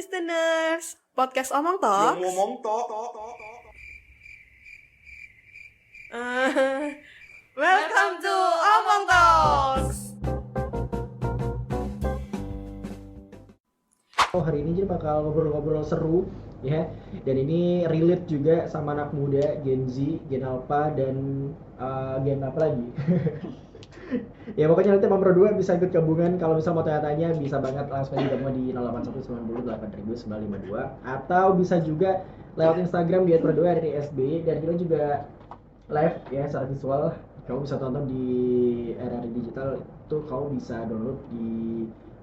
listeners, podcast Omong Talks. Ngomong tok. Welcome to Omong Talks. Hari ini jadi bakal ngobrol-ngobrol seru ya, dan ini relate juga sama anak muda, Gen Z, Gen Alpha, dan Gen apa lagi? Ya pokoknya nanti Mam Pro 2 bisa ikut gabungan. Kalau misal mau tanya-tanya bisa banget langsung aja gabung di 08190800952 atau bisa juga lewat Instagram di @pro2RDSB, dan kita juga live ya secara visual. Kamu bisa tonton di RRI Digital, itu kamu bisa download di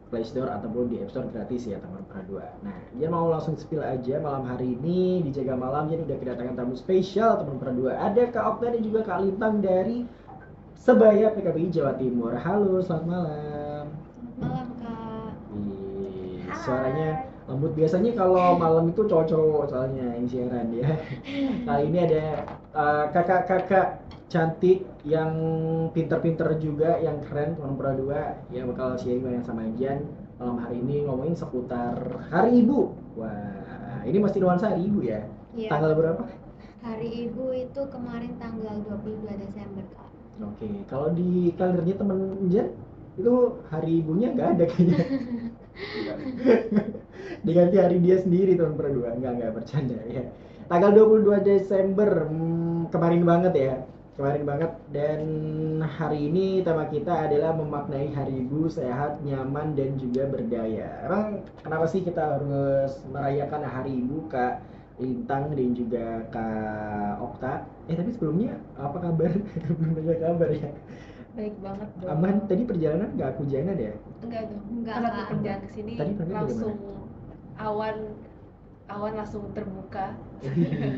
Play Store ataupun di App Store gratis ya teman Pro 2. Nah, jadi mau langsung spill aja malam hari ini di Jaga Malam, jadi udah kedatangan tamu spesial teman Pro 2. Ada Kak Okta dan juga Kak Lintang dari Sebaya PKBI Jawa Timur. Halo, selamat malam. Malam Kak. Suaranya lembut. Biasanya kalau malam itu cowok-cowok soalnya yang siaran ya. Kali ini ada kakak-kakak cantik yang pinter-pinter juga, yang keren teman Pro 2 yang bakal sharing bareng sama Jan malam hari ini ngomongin seputar Hari Ibu. Wah, ini masih nuansa Hari Ibu ya? Iya. Tanggal berapa? Hari Ibu itu kemarin tanggal 22 Desember Kak. Oke, kalau di kalendernya temen Jan itu hari ibunya nggak ada kayaknya. Diganti hari dia sendiri teman Pro 2. Nggak bercanda ya. Tanggal 22 Desember, kemarin banget ya. Kemarin banget, dan hari ini tema kita adalah memaknai Hari Ibu sehat, nyaman, dan juga berdaya. Emang kenapa sih kita harus merayakan Hari Ibu, Kak Lintang dan juga Kak Okta? Tapi sebelumnya apa kabar? Belum ada kabar ya. Baik banget dong. Aman, tadi perjalanan nggak kehujanan ya? Enggak dong. Enggak, Karena Kak. perjalanan kesini Tadi pergi langsung awan langsung terbuka.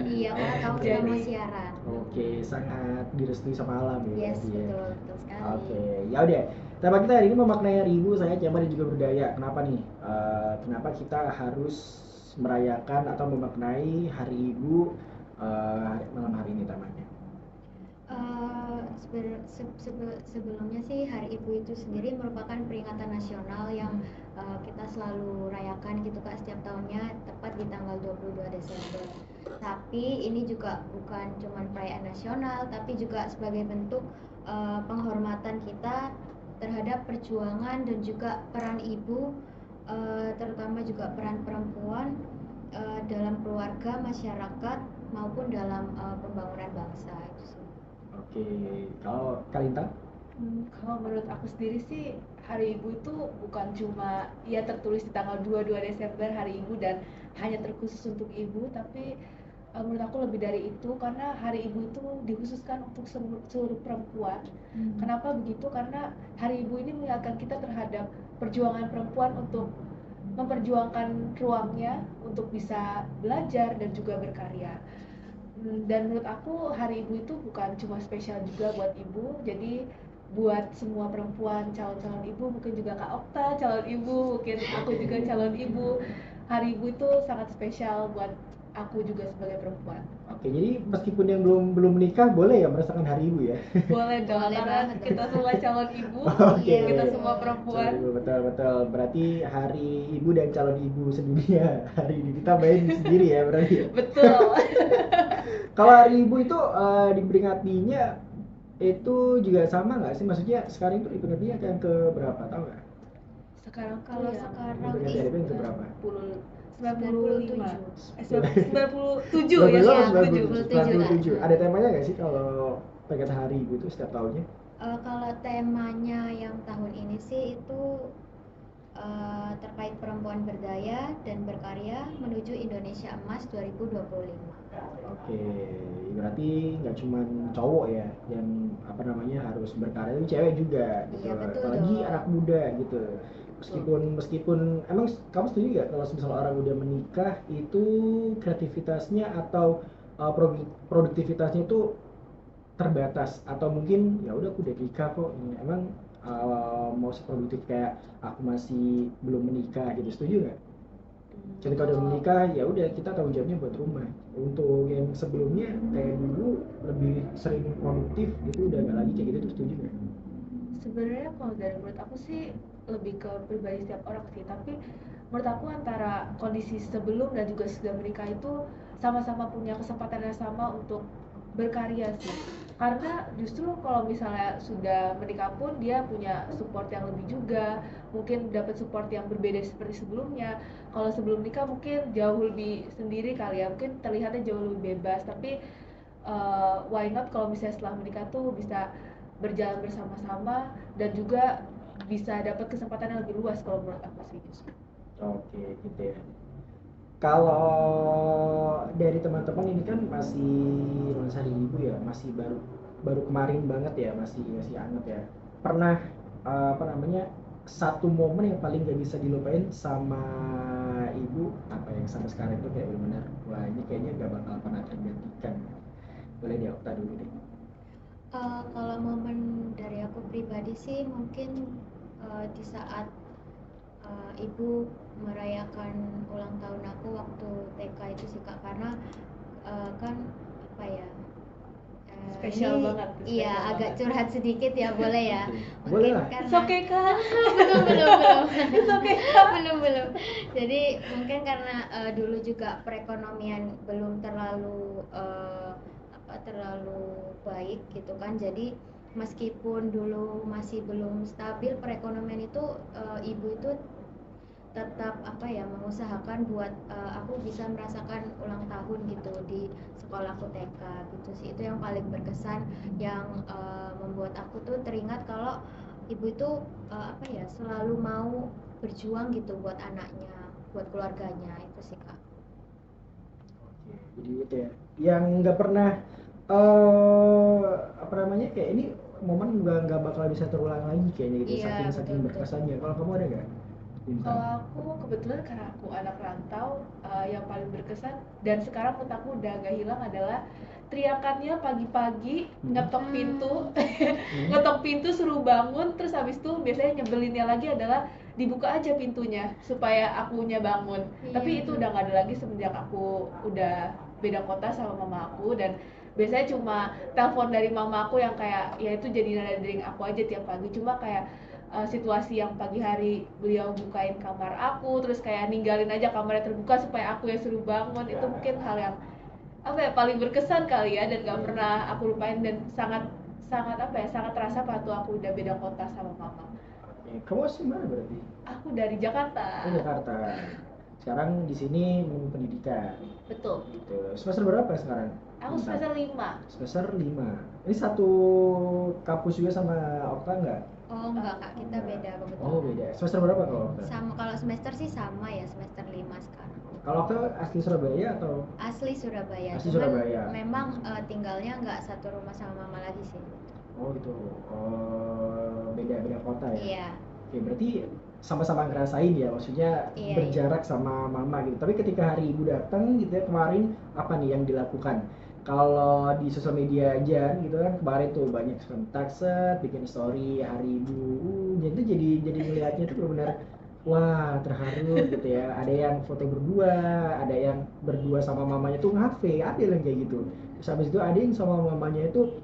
Iya, Kak, tahu kita mau siaran. Oke, sangat direstui sama alam ya. Yes, betul sekali. Oke, ya udah. Tema kita hari ini memaknai Hari Ibu sehat, nyaman, dan juga berdaya. Kenapa nih? Kenapa kita harus merayakan atau memaknai Hari Ibu malam hari ini temanya? Sebelumnya sih Hari Ibu itu sendiri merupakan peringatan nasional yang kita selalu rayakan gitu Kak setiap tahunnya tepat di tanggal 22 Desember. Tapi ini juga bukan cuma perayaan nasional, tapi juga sebagai bentuk penghormatan kita terhadap perjuangan dan juga peran ibu, terutama juga peran perempuan dalam keluarga, masyarakat maupun dalam pembangunan bangsa itu sih. Oke, kalau Kak Lintang? Kalau menurut aku sendiri sih Hari Ibu itu bukan cuma ya tertulis di tanggal 22 Desember Hari Ibu dan hanya terkhusus untuk ibu, tapi menurut aku lebih dari itu, karena Hari Ibu itu dikhususkan untuk seluruh perempuan. Kenapa begitu? Karena Hari Ibu ini mengingatkan kita terhadap perjuangan perempuan untuk memperjuangkan ruangnya untuk bisa belajar dan juga berkarya. Dan menurut aku Hari Ibu itu bukan cuma spesial juga buat ibu, jadi buat semua perempuan, calon-calon ibu, mungkin juga Kak Okta calon ibu, mungkin aku juga calon ibu. Hari Ibu itu sangat spesial buat aku juga sebagai perempuan. Oke, jadi meskipun yang belum menikah boleh ya merasakan Hari Ibu ya? Boleh dong, Boleh karena banget. kita semua calon ibu, Oke. kita semua perempuan. Betul. Berarti Hari Ibu dan calon ibu sedunia hari ini kita main sendiri ya berarti. Ya? Betul. Kalau Hari Ibu itu diperingatinya itu juga sama nggak sih? Maksudnya sekarang itu diperingatinya yang ke berapa, tahu nggak? Sekarang Kalau tuh yang sekarang Diperingati Hari Ibu yang ke berapa? 95. 97 97 ya, Iya, 97. Ada temanya nggak sih kalau peringatan Hari Ibu itu setiap tahunnya? Kalau temanya yang tahun ini sih itu terkait perempuan berdaya dan berkarya menuju Indonesia Emas 2025. Oke, berarti nggak cuma cowok ya yang harus berkarya, tapi cewek juga gitu. Iya, betul Apalagi dong. anak muda gitu. Meskipun emang kamu setuju nggak kalau misalnya orang udah menikah itu kreativitasnya atau produktivitasnya itu terbatas, atau mungkin ya udah aku udah nikah kok, emang mau seproduktif kayak aku masih belum menikah gitu, setuju nggak? Ketika udah menikah ya udah kita tanggung jawabnya buat rumah. Untuk yang sebelumnya kayak dulu lebih sering produktif gitu udah nggak lagi kayak gitu, tuh setuju nggak? Sebenarnya kalau dari menurut aku sih lebih ke pribadi setiap orang sih, tapi menurut aku antara kondisi sebelum dan juga sudah menikah itu sama-sama punya kesempatan yang sama untuk berkarya sih. Karena justru kalau misalnya sudah menikah pun dia punya support yang lebih juga, mungkin dapat support yang berbeda seperti sebelumnya. Kalau sebelum nikah mungkin jauh lebih sendiri kali ya, mungkin terlihatnya jauh lebih bebas, tapi why not kalau misalnya setelah menikah tuh bisa berjalan bersama-sama dan juga bisa dapat kesempatan yang lebih luas kalau menurut aku sih justru. Oke, gitu ya. Kalau dari teman-teman ini kan masih masa hari ibu ya, masih baru baru kemarin banget ya, masih anget ya. Pernah apa namanya, satu momen yang paling gak bisa dilupain sama ibu, apa yang sampai sekarang itu kayak benar-benar wah ini kayaknya gak bakal pernah tergantikan. Boleh di Okta dulu deh. Kalau momen dari aku pribadi sih mungkin di saat ibu merayakan ulang tahun aku waktu TK itu sih Kak, karena kan apa ya, Spesial ini banget, iya spesial agak banget. curhat sedikit ya, boleh ya. Boleh Mungkin lah. karena It's okay Kak. belum It's okay. belum. Jadi mungkin karena dulu juga perekonomian belum terlalu terlalu baik gitu kan. Jadi meskipun dulu masih belum stabil perekonomian itu, ibu itu tetap apa ya, mengusahakan buat aku bisa merasakan ulang tahun gitu di sekolahku TK gitu sih. Itu yang paling berkesan, yang membuat aku tuh teringat kalau ibu itu apa ya, selalu mau berjuang gitu buat anaknya, buat keluarganya. Itu sih Kak. Oke, jadi itu ya. Yang nggak pernah apa namanya, kayak ini momen nggak bakal bisa terulang lagi kayaknya gitu, Iya, saking betul. berkesannya. Kalau kamu ada nggak? Bintang. Kalau aku kebetulan karena aku anak rantau, yang paling berkesan dan sekarang menurut aku udah gak hilang adalah teriakannya pagi-pagi ngetok pintu, ngetok pintu suruh bangun, terus habis itu biasanya nyebelinnya lagi adalah dibuka aja pintunya supaya akunya bangun. Iya, Tapi itu betul. udah gak ada lagi semenjak aku udah beda kota sama mama aku, dan biasanya cuma telepon dari mama aku yang kayak ya itu jadi nada dering aku aja tiap pagi. Cuma kayak situasi yang pagi hari beliau bukain kamar aku terus kayak ninggalin aja kamarnya terbuka supaya aku yang suruh bangun, itu mungkin hal yang apa ya, paling berkesan kali ya, dan gak pernah aku lupain, dan sangat sangat apa ya, sangat terasa waktu aku udah beda kota sama mama. Oke, kamu asli mana berarti? Aku dari Jakarta. Oh, Jakarta. Sekarang di sini menempuh pendidikan. Betul. Gitu. Semester berapa sekarang? Aku semester 5. Semester 5. Ini satu kampus juga sama Okta nggak? Oh enggak Kak, kita beda kebetulan. Oh beda. Semester berapa kalau Okta? Sama, kalau semester sih sama ya, semester 5 sekarang. Kalau Okta asli Surabaya atau? Asli Surabaya. Asli Cuman Surabaya. memang tinggalnya nggak satu rumah sama mama lagi sih. Oh gitu. Oh, beda kota ya? Iya. Oke, berarti sama-sama ngerasain ya, maksudnya Iya, berjarak sama mama gitu. Tapi ketika hari ibu datang gitu ya kemarin, apa nih yang dilakukan? Kalau di sosial media aja gitu kan kemarin tuh banyak kontak set, bikin story hari ibu, jadi melihatnya tuh benar-benar wah terharu gitu ya. Ada yang foto berdua, ada yang berdua sama mamanya tuh ngafe, ada yang kayak gitu. Terus habis itu ada yang sama mamanya itu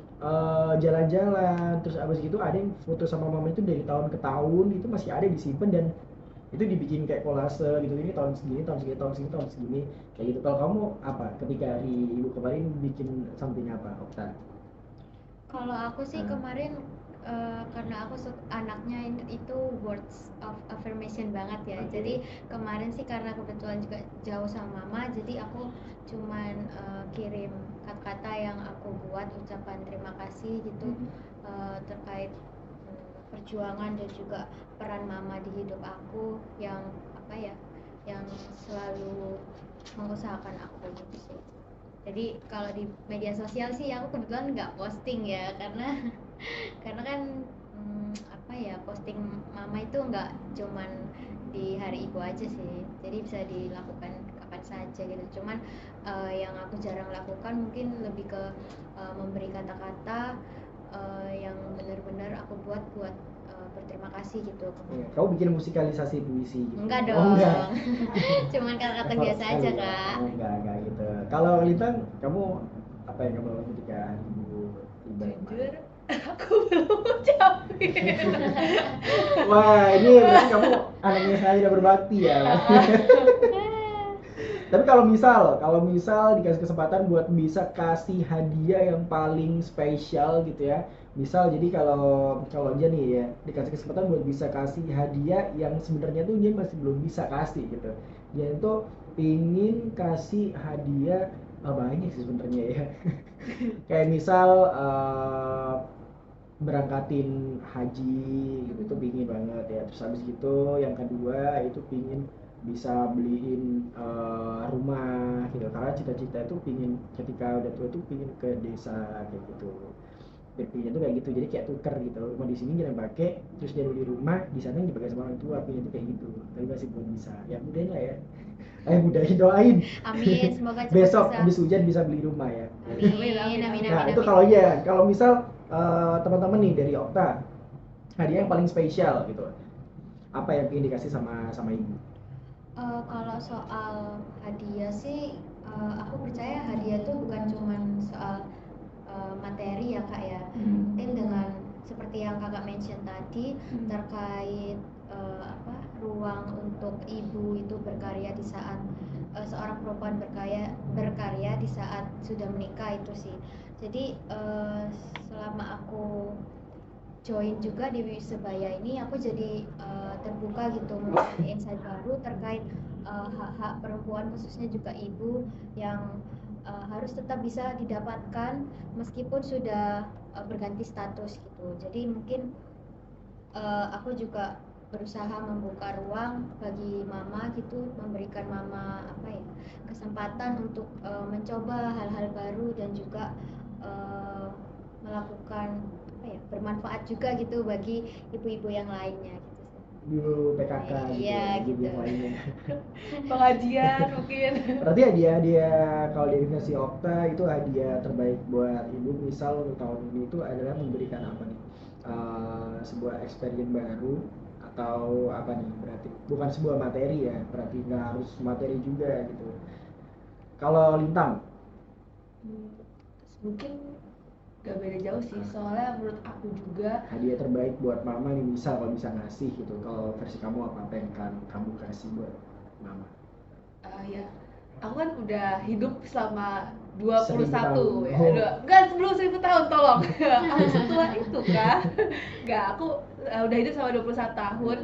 jalan-jalan, terus abis gitu ada yang foto sama mama itu dari tahun ke tahun itu masih ada disimpan dan itu dibikin kayak kolase gitu, ini tahun segini tahun segini kayak gitu. Kalau kamu apa ketika hari ibu kemarin bikin something apa, Okta? Kalau aku sih kemarin karena aku anaknya itu words of affirmation banget ya. Oke. Jadi kemarin sih karena kebetulan juga jauh sama mama, jadi aku cuman kirim kata-kata yang aku buat, ucapan terima kasih gitu terkait perjuangan dan juga peran mama di hidup aku yang apa ya, yang selalu mengusahakan aku gitu sih. Jadi kalau di media sosial sih aku kebetulan nggak posting ya, karena kan apa ya, posting mama itu nggak cuman di hari ibu aja sih, jadi bisa dilakukan kapan saja gitu. Cuman yang aku jarang lakukan mungkin lebih ke memberi kata-kata yang benar-benar aku buat berterima kasih gitu. Kamu bikin musikalisasi puisi gitu? Enggak dong. Oh, enggak. Cuman kata-kata biasa aja Kak. Oh, enggak gitu. Kalau Lintang, kamu apa yang kamu lakukan ketika hari ibu tiba? Jujur Aku belum ucapin. Wah, ini berarti kamu anaknya saya tidak berbakti ya. Tapi kalau misal dikasih kesempatan buat bisa kasih hadiah yang paling spesial gitu ya. Misal jadi kalau dia nih ya dikasih kesempatan buat bisa kasih hadiah yang sebenarnya tuh dia masih belum bisa kasih gitu. Dia itu pingin kasih hadiah banyak sih sebenarnya ya. Kayak misal berangkatin haji gitu tuh pingin banget ya. Terus habis gitu yang kedua itu pingin bisa beliin rumah gitu karena cita-cita itu pingin ketika udah tua tuh pingin ke desa kayak gitu. Pinginnya tuh kayak gitu, jadi kayak tuker gitu, rumah di sini jangan pakai terus dia beli rumah di sana yang dipakai sama orang tua, pinginnya tuh kayak gitu tapi masih belum bisa ya, mudahin lah ya. Mudahin, doain Amin, semoga cepat besok bisa. habis hujan bisa beli rumah ya. Amin. Nah itu kalau misal teman-teman nih dari Okta hadiah yang paling spesial gitu apa yang ingin dikasih sama ibu? Kalau soal hadiah sih, aku percaya hadiah itu bukan cuma soal materi ya kak ya. Mungkin dengan seperti yang kakak mention tadi terkait ruang untuk ibu itu berkarya di saat seorang perempuan berkarya di saat sudah menikah itu sih. Jadi selama aku join juga di Wisebaya ini aku jadi terbuka gitu memiliki insight baru terkait hak-hak perempuan khususnya juga ibu yang harus tetap bisa didapatkan meskipun sudah berganti status gitu. Jadi mungkin aku juga berusaha membuka ruang bagi mama gitu, memberikan mama kesempatan untuk mencoba hal-hal baru dan juga melakukan bermanfaat juga gitu bagi ibu-ibu yang lainnya gitu sih. Ibu PKK gitu, Iya, ibu gitu. yang lainnya. Pengajian mungkin. Berarti hadiah kalau di Universitas Okta itu hadiah terbaik buat ibu misal untuk tahun ini itu adalah memberikan apa nih? Sebuah experience baru atau apa nih berarti? Bukan sebuah materi ya, berarti nggak harus materi juga gitu. Kalau Lintang? Mungkin gak beda jauh sih, soalnya menurut aku juga Hadiah terbaik buat mama nih misal kalau bisa ngasih gitu, kalau versi kamu apa yang kan kamu kasih buat mama? ya aku kan udah hidup selama 1000 tahun. 21 ya. Enggak, sebelum 1000 tahun tolong. Aku setua itu kan. Enggak, aku udah hidup selama 21 tahun.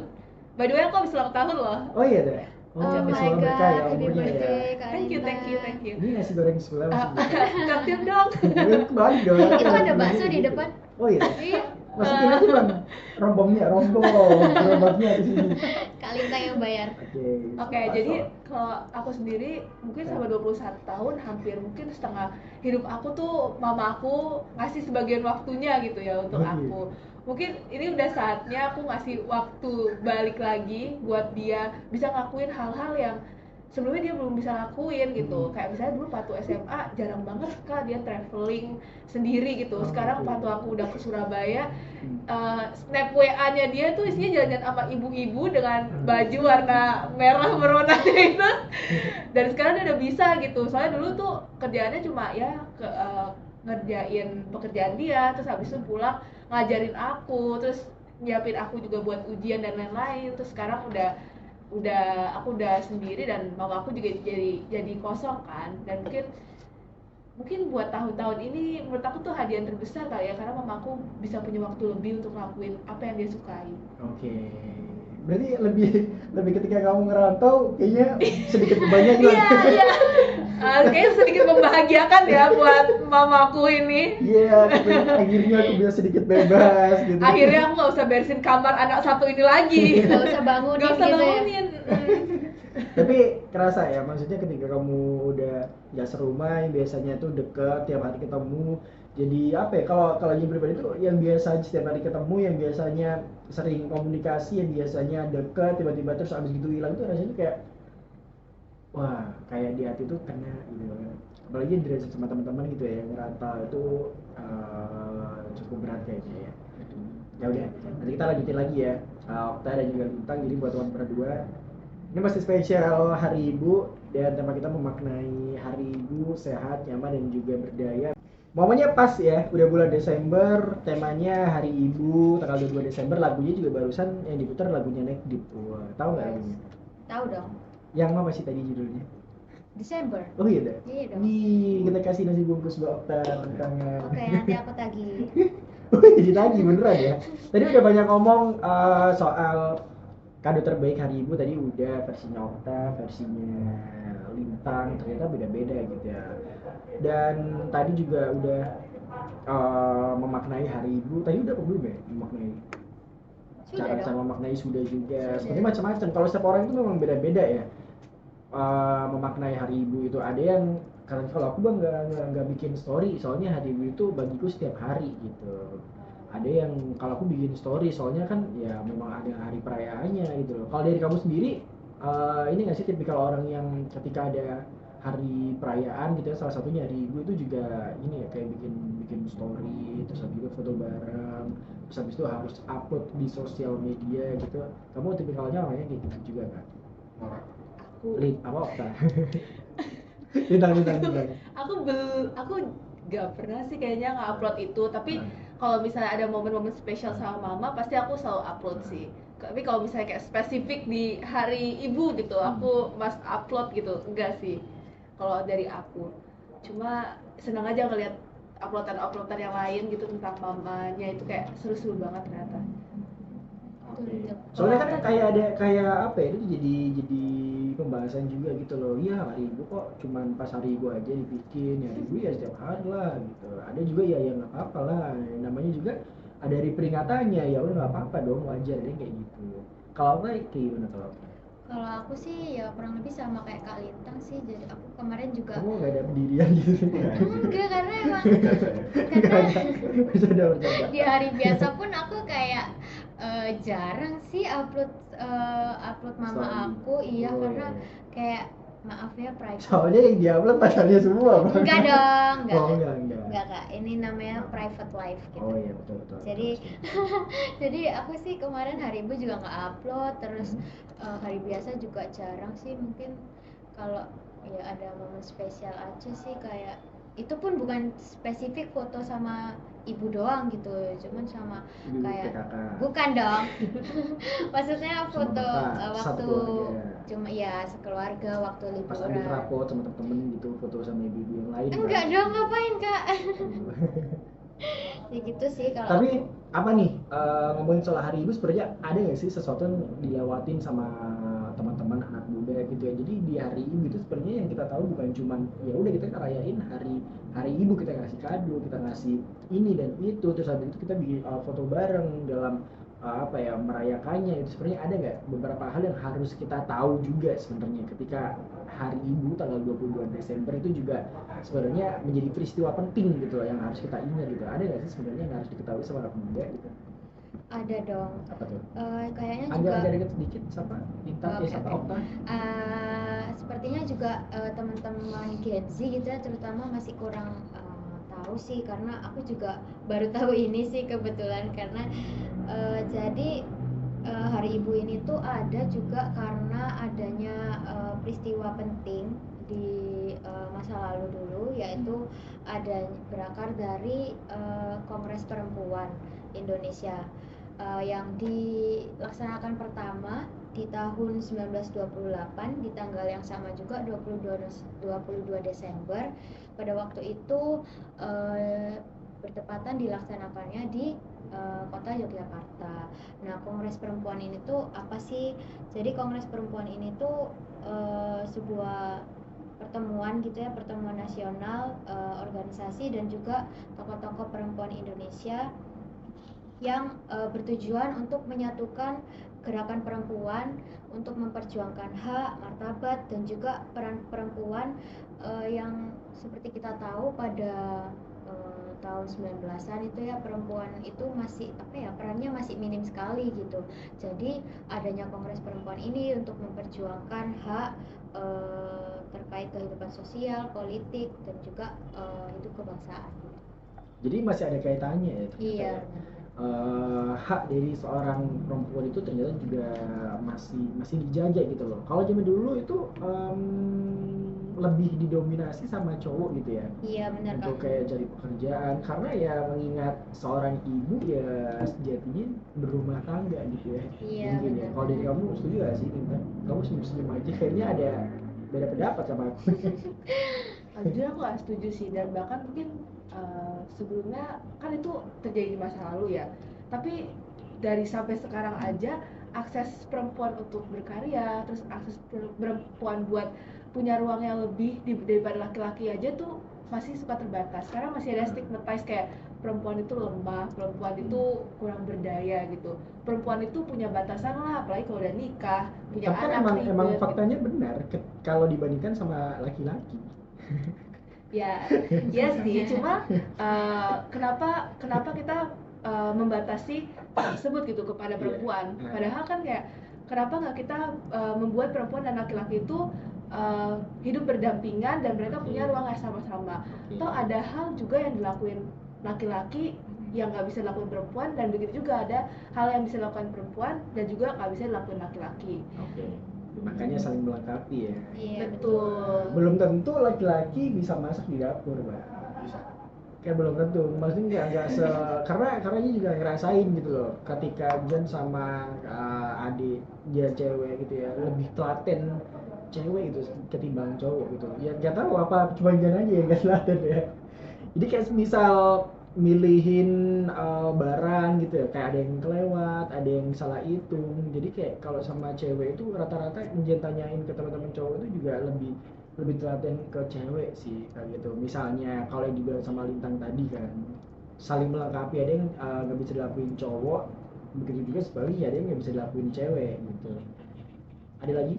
By the way, aku habis ulang tahun loh. Oh iya deh. Oh my selamat berkah god, ya happy umurnya ya. birthday Kak Thank you. Lintang. Ini nasi goreng sebelah masih bisa. Traktir dong. Kembali dong. Itu ada bakso di depan. Oh iya. Iya. Masukin aja bang. Rombongnya di sini. Kak Lintang yang bayar. Oke, jadi kalau aku sendiri mungkin selama 21 tahun hampir mungkin setengah hidup aku tuh mama aku ngasih sebagian waktunya gitu ya untuk aku. Mungkin ini udah saatnya aku ngasih waktu balik lagi buat dia bisa ngelakuin hal-hal yang sebelumnya dia belum bisa lakuin gitu. Kayak misalnya dulu waktu SMA jarang banget Kak dia traveling sendiri gitu. Sekarang waktu aku udah ke Surabaya, snap WA-nya dia tuh isinya jalan-jalan sama ibu-ibu dengan baju warna merah meronanya itu. Dan sekarang dia udah bisa gitu. Soalnya dulu tuh kerjaannya cuma ya ngerjain pekerjaan dia, terus habis itu pulang ngajarin aku, terus nyiapin aku juga buat ujian dan lain-lain. Terus sekarang aku udah sendiri dan mama aku juga jadi kosong kan. Dan mungkin buat tahun-tahun ini menurut aku tuh hadiah yang terbesar kali ya, karena mama aku bisa punya waktu lebih untuk ngelakuin apa yang dia sukai. Oke. Berarti lebih ketika kamu ngerantau kayaknya sedikit banyak lah. Iya. Kayaknya sedikit membahagiakan ya buat mamaku ini. Iya, akhirnya aku bisa sedikit bebas gitu. Akhirnya aku nggak usah beresin kamar anak satu ini lagi. Gak usah bangunin Nggak usah gitu ya. bangunin. Tapi kerasa ya, maksudnya ketika kamu udah nggak serumah, yang biasanya tuh deket tiap hari ketemu, jadi apa ya, kalau yang pribadi tuh yang biasa setiap hari ketemu, yang biasanya sering komunikasi, yang biasanya deket, tiba-tiba terus abis gitu hilang tuh rasanya kayak wah, kayak di hati tuh kena gitu kan. Apalagi dirasain sama teman-teman gitu ya, yang ngerantau itu cukup berat kayaknya ya. Ya udah, nanti kita lanjutin lagi ya. Okta dan juga Lintang, jadi buat teman berdua ini masih spesial Hari Ibu dan tema kita memaknai Hari Ibu sehat, nyaman dan juga berdaya. Momennya pas ya, udah bulan Desember, temanya Hari Ibu, tanggal 22 Desember, lagunya juga barusan yang diputar lagunya Neck Deep. Wah, tahu nggak lagunya? Tahu dong. Yang apa sih tadi judulnya? Desember. Oh iya dah. Iya dong. Wih, kita kasih nasi bungkus buat Okta tangan. Oke, nanti aku tagih. Oh, jadi lagi beneran ya. Tadi udah banyak ngomong soal kado terbaik Hari Ibu, tadi udah versinya Okta, versinya Lintang, ternyata beda-beda gitu ya. Dan tadi juga udah memaknai Hari Ibu, tadi udah apa belum ya memaknai? Sudah Cara dong. memaknai sudah juga. Sudah. Sebenarnya macam-macam. Kalau setiap orang itu memang beda-beda ya. Memaknai Hari Ibu itu ada yang karena kalau aku bang nggak bikin story soalnya Hari Ibu itu bagiku setiap hari gitu. Ada yang kalau aku bikin story soalnya kan ya memang ada hari perayaannya gitu loh. Kalau dari kamu sendiri ini nggak sih tipikal orang yang ketika ada hari perayaan gitu ya, salah satunya Hari Ibu itu juga ini ya kayak bikin bikin story, terus habis itu foto bareng, terus habis itu harus upload di sosial media gitu. Kamu tipikalnya orangnya kayak gitu juga kan? Aku Apa Okta? Lintang. aku gak pernah sih kayaknya nge-upload itu, tapi kalau misalnya ada momen-momen spesial sama mama pasti aku selalu upload sih. Tapi kalau misalnya kayak spesifik di hari ibu gitu aku must upload gitu, enggak sih kalau dari aku. Cuma senang aja ngeliat uploadan yang lain gitu tentang mamanya, itu kayak seru-seru banget ternyata. Oke. Soalnya kan kayak apa ya, itu jadi pembahasan juga gitu loh. Iya, Hari Ibu kok cuman pas Hari Ibu aja dibikin, ya Hari Ibu ya setiap hari lah gitu. Ada juga ya yang nggak apa-apa lah, namanya juga ada hari peringatannya, ya udah nggak apa-apa dong, wajar deh kayak gitu. Kalau kayak gimana kalau Kalau aku sih ya kurang lebih sama kayak Kak Lintang sih. Jadi aku kemarin juga kamu nggak ada pendirian gitu? enggak, karena emang Nggak ada, bercanda. di hari biasa pun aku kayak jarang sih upload upload mama Story. aku. Iya, Oh, karena iya. kayak maaf ya private. Soalnya yang diupload pacarnya semua, Bang. Enggak dong, enggak. Oh, enggak. Enggak, Kak. Ini namanya private life gitu. Oh iya, betul. Jadi jadi aku sih kemarin hari ibu juga nggak upload, terus hari biasa juga jarang sih, mungkin kalau ya ada momen spesial aja sih, kayak itu pun bukan spesifik foto sama ibu doang gitu, cuman sama Ibu kayak PKK. bukan dong. Maksudnya Sama foto bapak, satu waktu keluarga. cuma ya sekeluarga waktu Pas ambil liburan. rapot sama temen-temen gitu, foto sama ibu-ibu yang lain. Enggak kan? dong, ngapain Kak? Ya gitu sih kalau Tapi aku. apa nih, ngomongin soal Hari Ibu sebenarnya ada nggak sih sesuatu yang dilewatin sama teman-teman anak muda gitu ya? Jadi di Hari Ibu itu sebenarnya yang kita tahu bukan cuman ya udah kita ngerayain hari Ibu, kita ngasih kado, kita ngasih ini dan itu, terus habis itu kita bikin foto bareng dalam apa ya merayakannya. Itu sebenarnya ada nggak beberapa hal yang harus kita tahu juga sebenarnya ketika Hari Ibu tanggal 22 Desember itu juga sebenarnya menjadi peristiwa penting gitu loh yang harus kita ingat gitu. Ada nggak sih sebenarnya yang harus diketahui sama anak muda gitu? Ada dong. Apa tuh? Kayaknya Agak juga deket sedikit siapa? Lintang Oke, siapa oke. Okta? Sepertinya juga teman-teman Gen Z gitu ya, terutama masih kurang tahu sih, karena aku juga baru tahu ini sih kebetulan, karena jadi Hari Ibu ini tuh ada juga karena adanya peristiwa penting di masa lalu dulu, yaitu ada berakar dari Kongres Perempuan Indonesia yang dilaksanakan pertama di tahun 1928 di tanggal yang sama juga 22 Desember. Pada waktu itu bertepatan dilaksanakannya di kota Yogyakarta. Nah, Kongres Perempuan ini tuh apa sih? Jadi Kongres Perempuan ini tuh sebuah pertemuan gitu ya, pertemuan nasional organisasi dan juga tokoh-tokoh perempuan Indonesia yang bertujuan untuk menyatukan gerakan perempuan untuk memperjuangkan hak, martabat dan juga peran perempuan yang seperti kita tahu pada tahun 19-an itu ya, perempuan itu masih apa ya, perannya masih minim sekali gitu. Jadi adanya Kongres Perempuan ini untuk memperjuangkan hak terkait kehidupan sosial, politik dan juga hidup kebangsaan. Jadi masih ada kaitannya ya? Iya. Hak dari seorang perempuan itu ternyata juga masih dijajah gitu loh. Kalau zaman dulu itu lebih didominasi sama cowok gitu ya Iya benar untuk Kak. kayak cari pekerjaan, karena ya mengingat seorang ibu ya sejatinya berumah tangga gitu ya. Iya, Mungkin ya. benar. Kalau dari kamu setuju gak sih Intan? Kamu setuju aja, kayaknya ada beda pendapat sama aku. Jujur aku gak setuju sih, dan bahkan mungkin sebelumnya kan itu terjadi di masa lalu ya, tapi dari sampai sekarang aja akses perempuan untuk berkarya, terus akses perempuan buat punya ruang yang lebih daripada laki-laki aja tuh masih suka terbatas. Karena masih ada stigmatize kayak perempuan itu lemah, perempuan itu kurang berdaya gitu, perempuan itu punya batasan lah, apalagi kalau udah nikah, punya Tapi kan anak, emang ribet, faktanya benar kalau dibandingkan sama laki-laki. ya ya sih, cuma kenapa kita membatasi tersebut gitu kepada Iya. perempuan, padahal kan kayak kenapa nggak kita membuat perempuan dan laki-laki itu hidup berdampingan dan mereka punya ruang yang sama-sama. Toh ada hal juga yang dilakuin laki-laki yang nggak bisa dilakuin perempuan, dan begitu juga ada hal yang bisa dilakukan perempuan dan juga nggak bisa dilakuin laki-laki. Oke. Makanya saling melengkapi ya. Iya Betul. Belum tentu laki-laki bisa masak di dapur, Mbak. Kayak belum tentu, maksudnya nggak karena ini juga ngerasain gitu loh, ketika Jen sama adik dia cewek gitu ya, lebih telaten cewek gitu ketimbang cowok gitu ya, nggak tahu apa cuma Jen aja yang nggak telaten ya. Jadi kayak misal milihin barang gitu ya, kayak ada yang kelewat, ada yang salah hitung, jadi kayak kalau sama cewek itu rata-rata Jen tanyain ke teman-teman cowok itu juga lebih telaten ke cewek sih kayak gitu. Misalnya kalau yang dibilang sama Lintang tadi kan saling melengkapi, ada yang nggak bisa dilakuin cowok, begitu juga sebaliknya ada yang nggak bisa dilakuin cewek gitu. Ada lagi?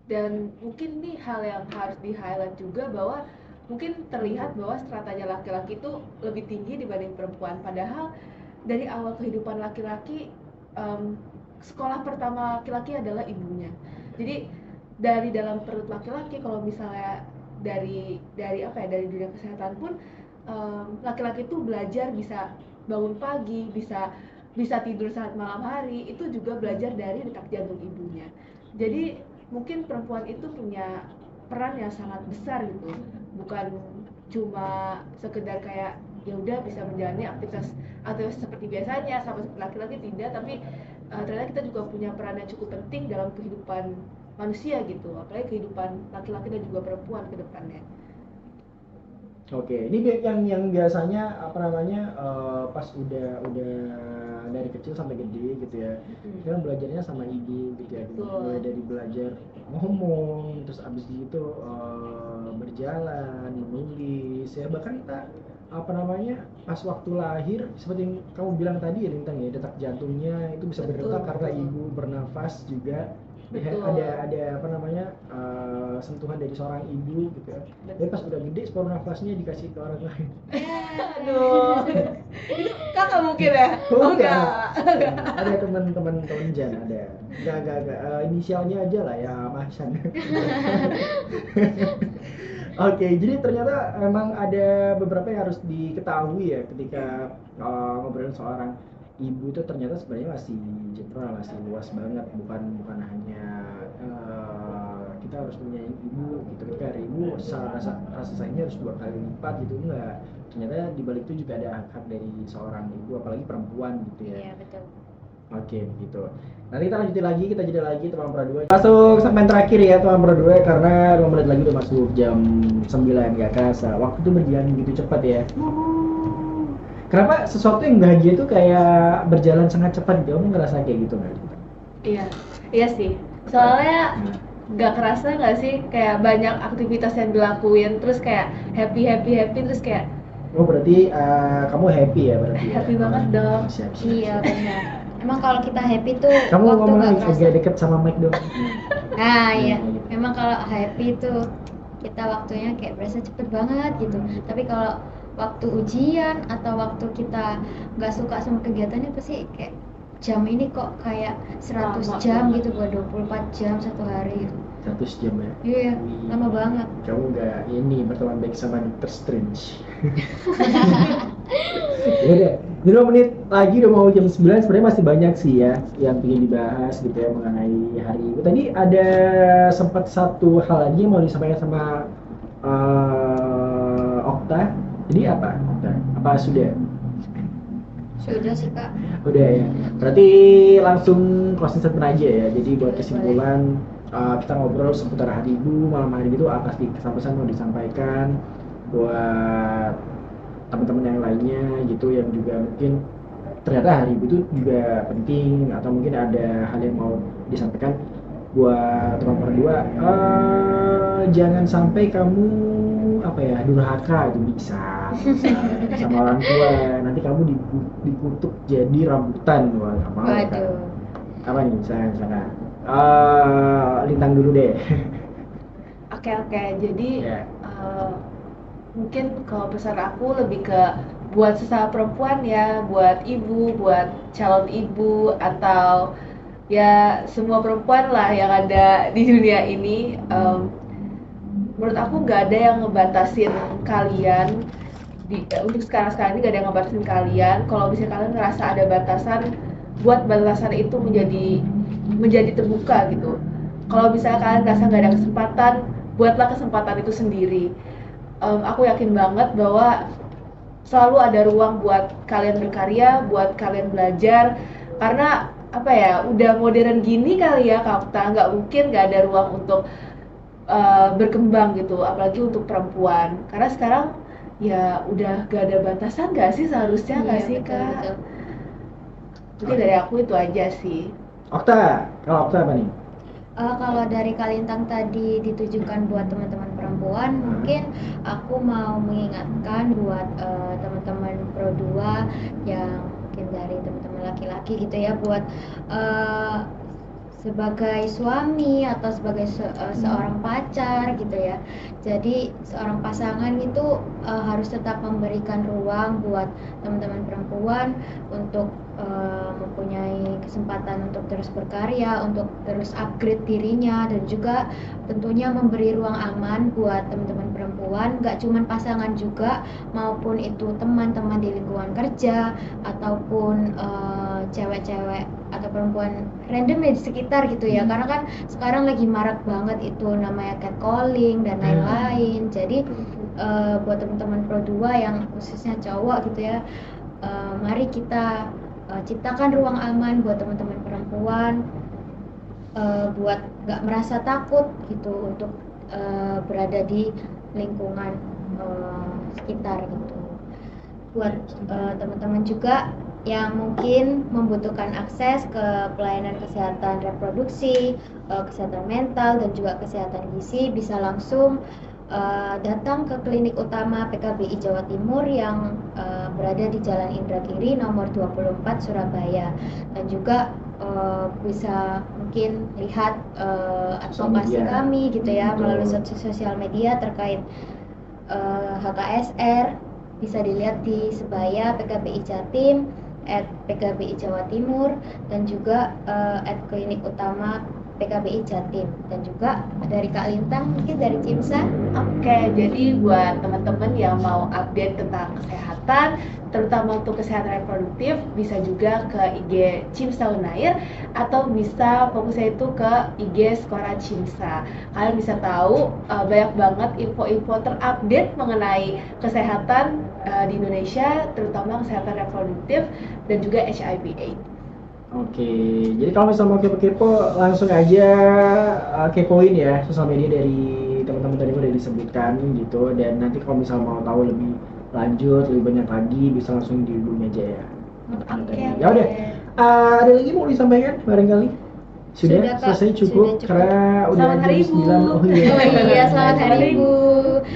Dan mungkin nih hal yang harus di highlight juga, bahwa mungkin terlihat bahwa stratanya laki-laki itu lebih tinggi dibanding perempuan, padahal dari awal kehidupan laki-laki sekolah pertama laki-laki adalah ibunya. Jadi dari dalam perut laki-laki, kalau misalnya dari dunia kesehatan pun, laki-laki itu belajar bisa bangun pagi, bisa tidur saat malam hari, itu juga belajar dari detak jantung ibunya. Jadi mungkin perempuan itu punya peran yang sangat besar gitu, bukan cuma sekedar kayak ya udah bisa menjalani aktivitas seperti biasanya sama seperti laki-laki, tidak, tapi ternyata kita juga punya peran yang cukup penting dalam kehidupan manusia gitu, apalagi kehidupan laki-laki dan juga perempuan ke depannya. Oke, ini yang biasanya apa namanya pas udah dari kecil sampai gede gitu ya, kan belajarnya sama ibu gitu ya, mulai dari belajar ngomong, terus abis itu berjalan, menulis ya, bahkan kita apa namanya pas waktu lahir seperti yang kamu bilang tadi ya Lintang ya, detak jantungnya itu bisa berdetak karena ibu bernafas juga. Ya, ada apa namanya sentuhan dari seorang ibu gitu ya. Tapi pas udah gede spor nafasnya dikasih ke orang lain. Aduh, kakak mungkin ya? Enggak. Ada teman-teman Jan ada. Enggak. Inisialnya aja lah ya, Mahsan. Oke, jadi ternyata emang ada beberapa yang harus diketahui ya ketika ngobrolin seorang ibu itu, ternyata sebenarnya masih general, masih luas banget, bukan hanya kita harus punya ibu gitu, ketika ada ibu rasa sayangnya harus 2 kali lipat gitu, enggak, ternyata di balik itu juga ada hak dari seorang ibu, apalagi perempuan gitu ya. Iya betul. Oke, begitu. Nanti kita lanjutin lagi, kita jeda lagi teman berdua. Masuk segmen terakhir ya teman berdua, karena 5 menit lagi udah masuk jam 9, gak kerasa. Waktu itu berjalan begitu cepat ya. Kenapa sesuatu yang bahagia itu kayak berjalan sangat cepat? Kamu ngerasa kayak gitu nggak? Iya sih. Soalnya nggak kerasa nggak sih kayak banyak aktivitas yang dilakuin, terus kayak happy terus kayak. Oh berarti kamu happy ya berarti? Happy banget dong. Siap. Iya benar. Emang kalau kita happy tuh Kamu waktu ngomong nggak agak kerasa. deket sama mic dong. Nah iya. Memang kalau happy tuh kita waktunya kayak berasa cepet banget gitu. Tapi kalau waktu ujian atau waktu kita nggak suka sama kegiatannya, pasti kayak jam ini kok kayak 100 jam gitu, buat 24 jam satu hari. 100 jam ya? Iya, lama banget. Kamu nggak ini berteman baik sama Doctor Strange. Yaudah, ini 2 menit lagi udah mau jam 9, sebenarnya masih banyak sih ya yang ingin dibahas gitu ya mengenai hari ibu. Tadi ada sempat satu hal lagi yang mau disampaikan sama Okta, jadi apa Okta? Apa sudah? Sudah sih Kak. Udah ya. Berarti langsung closing statement aja ya. Jadi buat kesimpulan kita ngobrol seputar hari Ibu malam hari itu apa sih pesan-pesan mau disampaikan buat teman-teman yang lainnya gitu yang juga mungkin ternyata hari Ibu itu juga penting atau mungkin ada hal yang mau disampaikan buat teman berdua. Jangan sampai kamu apa ya durhaka itu bisa sama orang tua nanti kamu dikutuk jadi rambutan wah nggak mau kan. Waduh. Apa nih misalkan Lintang dulu deh. Oke, jadi Ya. mungkin kalau pesan aku lebih ke buat sesama perempuan ya, buat ibu, buat calon ibu atau ya semua perempuan lah yang ada di dunia ini. Menurut aku nggak ada yang ngebatasin kalian untuk sekarang ini nggak ada yang ngebatasin kalian. Kalau misalnya kalian ngerasa ada batasan, buat batasan itu menjadi terbuka gitu. Kalau misalnya kalian ngerasa nggak ada kesempatan, buatlah kesempatan itu sendiri. Aku yakin banget bahwa selalu ada ruang buat kalian berkarya, buat kalian belajar. Karena apa ya, udah modern gini kali ya Kapta, nggak mungkin nggak ada ruang untuk berkembang gitu, apalagi untuk perempuan. Karena sekarang ya udah gak ada batasan gak sih seharusnya nggak Iya, sih betul, Kak? betul. Mungkin dari aku itu aja sih. Okta, kalau Okta apa nih? Kalau dari Kalintang tadi ditujukan buat teman-teman perempuan, mungkin aku mau mengingatkan buat teman-teman Pro 2 yang mungkin dari teman-teman laki-laki gitu ya, buat sebagai suami atau sebagai seorang pacar gitu ya. Jadi seorang pasangan itu harus tetap memberikan ruang buat teman-teman perempuan untuk mempunyai kesempatan untuk terus berkarya, untuk terus upgrade dirinya, dan juga tentunya memberi ruang aman buat teman-teman perempuan, gak cuman pasangan juga, maupun itu teman-teman di lingkungan kerja ataupun cewek-cewek atau perempuan random ya di sekitar gitu ya. Karena kan sekarang lagi marak banget itu namanya catcalling dan lain-lain. Jadi buat teman-teman Pro 2 yang khususnya cowok gitu ya, mari kita ciptakan ruang aman buat teman-teman perempuan, buat gak merasa takut gitu untuk berada di lingkungan sekitar gitu. Buat teman-teman juga yang mungkin membutuhkan akses ke pelayanan kesehatan reproduksi, kesehatan mental, dan juga kesehatan gizi, bisa langsung datang ke klinik utama PKBI Jawa Timur yang berada di Jalan Indragiri nomor 24 Surabaya. Dan juga bisa mungkin lihat advokasi kami gitu ya melalui sosial media terkait HKSR, bisa dilihat di Sebaya PKBI Jatim, @PKBI Jawa Timur, dan juga @klinik utama PKBI Jatim. Dan juga dari Kak Lintang, mungkin dari Cimsa. Oke, jadi buat teman-teman yang mau update tentang kesehatan, terutama untuk kesehatan reproduktif, bisa juga ke IG Cimsa Unair, atau bisa fokusnya itu ke IG Skora Cimsa. Kalian bisa tahu banyak banget info-info terupdate mengenai kesehatan di Indonesia, terutama kesehatan reproduktif dan juga HIV/AIDS. Oke, jadi kalau misalnya mau kepo-kepo langsung aja kepoin ya sosial media dari teman-teman tadi udah disebutkan gitu, dan nanti kalau misalnya mau tahu lebih lanjut, lebih banyak lagi, bisa langsung dihubungi aja ya. Oke. Ya udah, ada lagi mau disampaikan barangkali? Sudah Kak. selesai cukup, Sudah cukup. karena udah Selamat hari jam 9. Ibu. Oh iya, Oh iya, selamat hari Ibu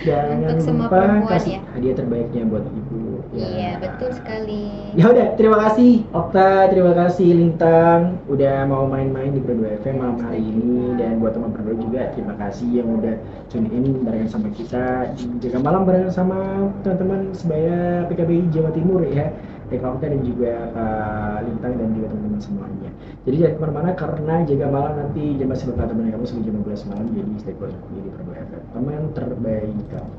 Jangan untuk semua lupa perempuan kasih ya. hadiah terbaiknya buat ibu. Iya, betul sekali. Ya udah, terima kasih Okta, terima kasih Lintang udah mau main-main di Pro2 FM malam hari ini, dan buat teman Pro2 juga terima kasih yang udah tune in barengan sama kita di Jaga Malam barengan sama teman-teman sebaya PKBI Jawa Timur ya. Okta dan juga Kak Lintang dan juga teman-teman semuanya. Jadi jangan kemana-mana karena Jaga Malam nanti jam masih bakal teman kamu sampai jam 12 malam, jadi stay close di Pro2 FM, teman terbaik kamu.